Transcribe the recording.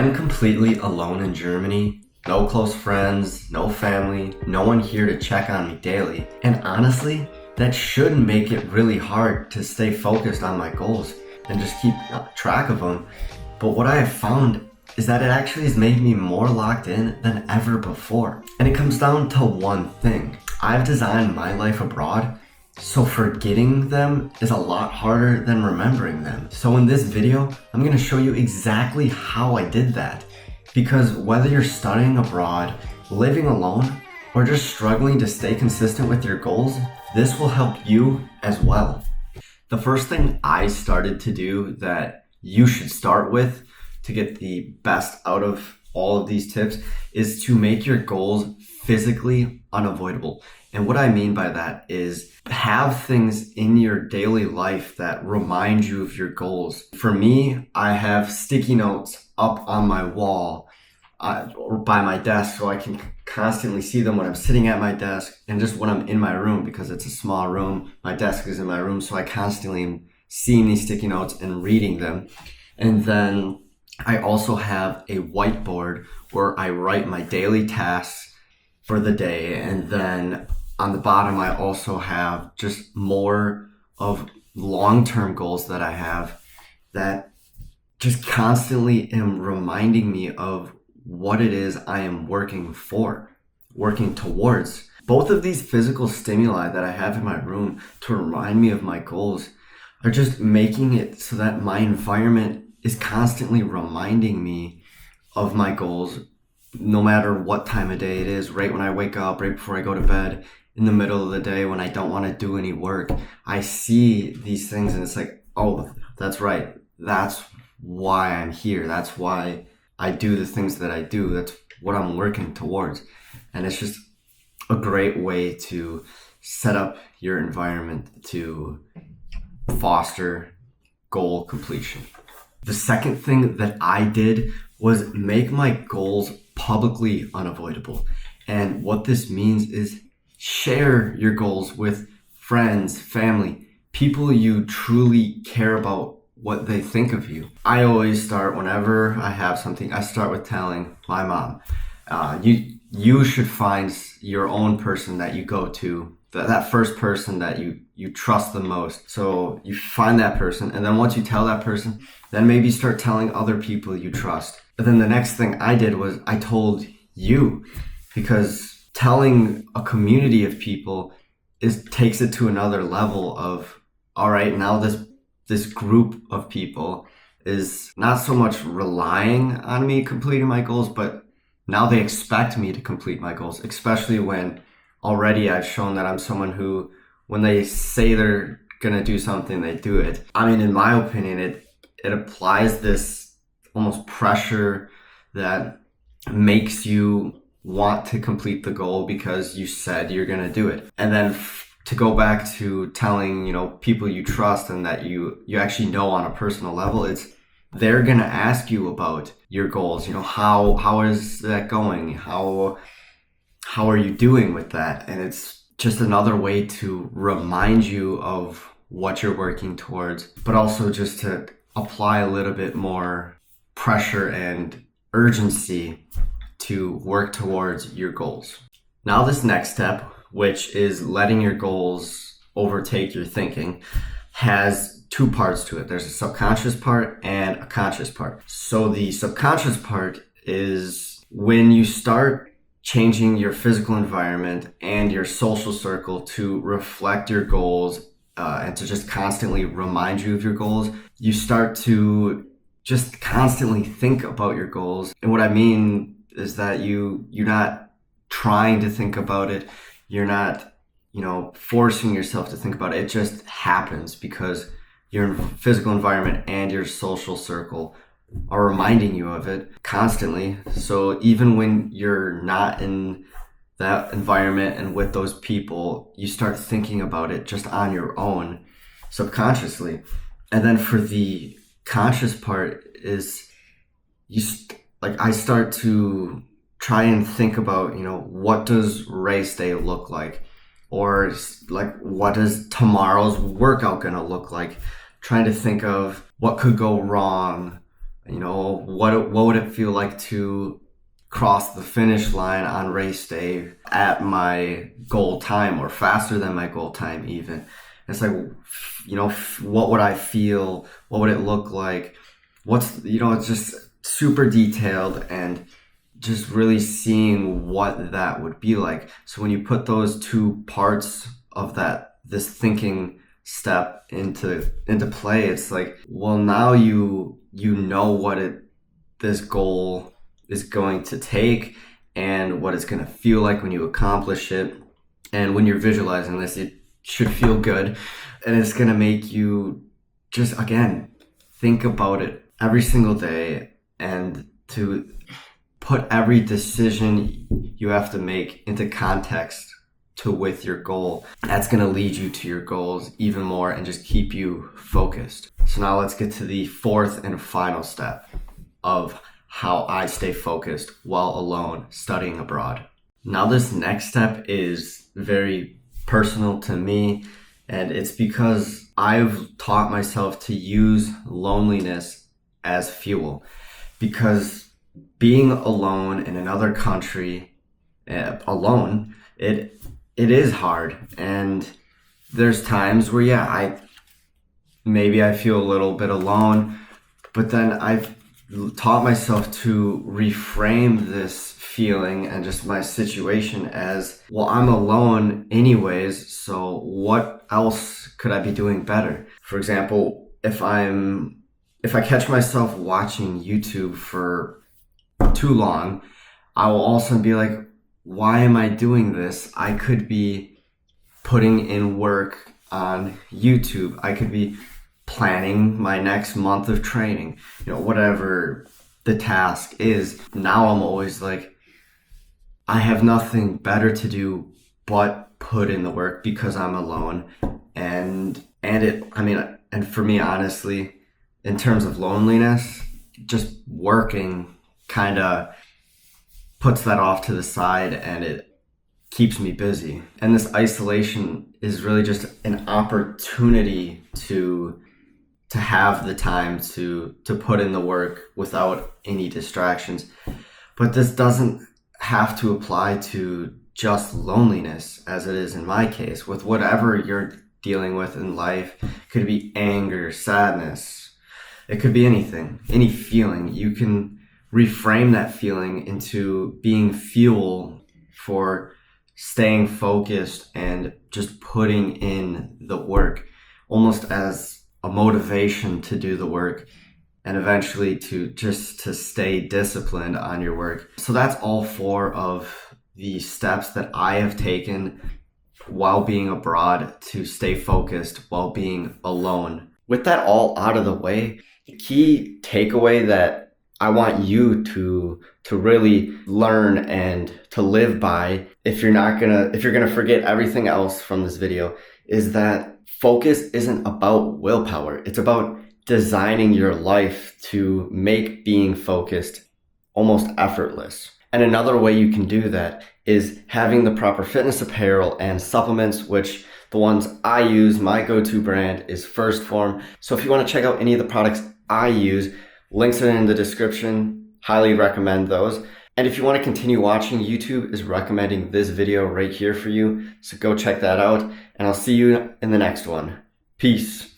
I'm completely alone in Germany. No close friends, no family, no one here to check on me daily. And honestly, that should make it really hard to stay focused on my goals and just keep track of them. But what I have found is that it actually has made me more locked in than ever before. And it comes down to one thing. I've designed my life abroad, so forgetting them is a lot harder than remembering them. So in this video, I'm gonna show you exactly how I did that. Because whether you're studying abroad, living alone, or just struggling to stay consistent with your goals, this will help you as well. The first thing I started to do that you should start with to get the best out of all of these tips is to make your goals physically unavoidable. And what I mean by that is have things in your daily life that remind you of your goals. For me, I have sticky notes up on my wall or by my desk so I can constantly see them when I'm sitting at my desk and just when I'm in my room, because it's a small room. My desk is in my room, so I constantly am seeing these sticky notes and reading them. And then I also have a whiteboard where I write my daily tasks for the day. And then on the bottom, I also have just more of long-term goals that I have that just constantly am reminding me of what it is I am working towards. Both of these physical stimuli that I have in my room to remind me of my goals are just making it so that my environment is constantly reminding me of my goals, no matter what time of day it is, right when I wake up, right before I go to bed, in the middle of the day when I don't want to do any work. I see these things and it's like, oh, that's right. That's why I'm here. That's why I do the things that I do. That's what I'm working towards. And it's just a great way to set up your environment to foster goal completion. The second thing that I did was make my goals publicly unavoidable. And what this means is share your goals with friends, family, people you truly care about what they think of you. I always start, whenever I have something, I start with telling my mom. You should find your own person that you go to, that first person that you trust the most. So you find that person, and then once you tell that person, then maybe start telling other people you trust. But then the next thing I did was I told you, because telling a community of people takes it to another level of, all right, now this group of people is not so much relying on me completing my goals, but now they expect me to complete my goals, especially when already I've shown that I'm someone who, when they say they're gonna do something, they do it. I mean, in my opinion, it applies this almost pressure that makes you want to complete the goal because you said you're gonna do it. And then to go back to telling, people you trust and that you actually know on a personal level, they're gonna ask you about your goals. How is that going? How are you doing with that? And it's just another way to remind you of what you're working towards, but also just to apply a little bit more pressure and urgency to work towards your goals. Now this next step, which is letting your goals overtake your thinking, has two parts to it. There's a subconscious part and a conscious part. So the subconscious part is when you start changing your physical environment and your social circle to reflect your goals and to just constantly remind you of your goals, you start to just constantly think about your goals. And what I mean is that you're not trying to think about it. You're not, forcing yourself to think about it. It just happens because your physical environment and your social circle are reminding you of it constantly. So even when you're not in that environment and with those people, you start thinking about it just on your own subconsciously. And then for the conscious part is I start to try and think about, what does race day look like? Or what is tomorrow's workout gonna look like? Trying to think of what could go wrong, You know, what would it feel like to cross the finish line on race day at my goal time or faster than my goal time even? It's like, you know, what would I feel? What would it look like? It's just super detailed and just really seeing what that would be like. So when you put those two parts of this thinking step into play, it's like, well, now you know what this goal is going to take and what it's going to feel like when you accomplish it. And when you're visualizing this, it should feel good, and it's going to make you just, again, think about it every single day, and to put every decision you have to make into context with your goal. That's going to lead you to your goals even more and just keep you focused. So now let's get to the fourth and final step of how I stay focused while alone studying abroad. Now this next step is very personal to me, and it's because I've taught myself to use loneliness as fuel. Because being alone in another country, alone, it is hard, and there's times where I feel a little bit alone, but then I've taught myself to reframe this feeling and just my situation as, well, I'm alone anyways, so what else could I be doing better? For example, if I catch myself watching YouTube for too long, I will also be like, why am I doing this? I could be putting in work on YouTube. I could be planning my next month of training, whatever the task is. Now I'm always like, I have nothing better to do but put in the work because I'm alone. And for me, honestly, in terms of loneliness, just working kind of puts that off to the side, and it keeps me busy. And this isolation is really just an opportunity to have the time to put in the work without any distractions. But this doesn't have to apply to just loneliness, as it is in my case. With whatever you're dealing with in life, it could be anger, sadness, it could be anything, any feeling. You can reframe that feeling into being fuel for staying focused and just putting in the work, almost as a motivation to do the work, and eventually to stay disciplined on your work. So that's all 4 of the steps that I have taken while being abroad to stay focused while being alone. With that all out of the way, the key takeaway that I want you to really learn and to live by, if you're gonna forget everything else from this video, is that focus isn't about willpower. It's about designing your life to make being focused almost effortless. And another way you can do that is having the proper fitness apparel and supplements, which the ones I use, my go-to brand is First Form. So if you want to check out any of the products I use, links are in the description. Highly recommend those. And if you want to continue watching, YouTube is recommending this video right here for you. So go check that out, and I'll see you in the next one. Peace.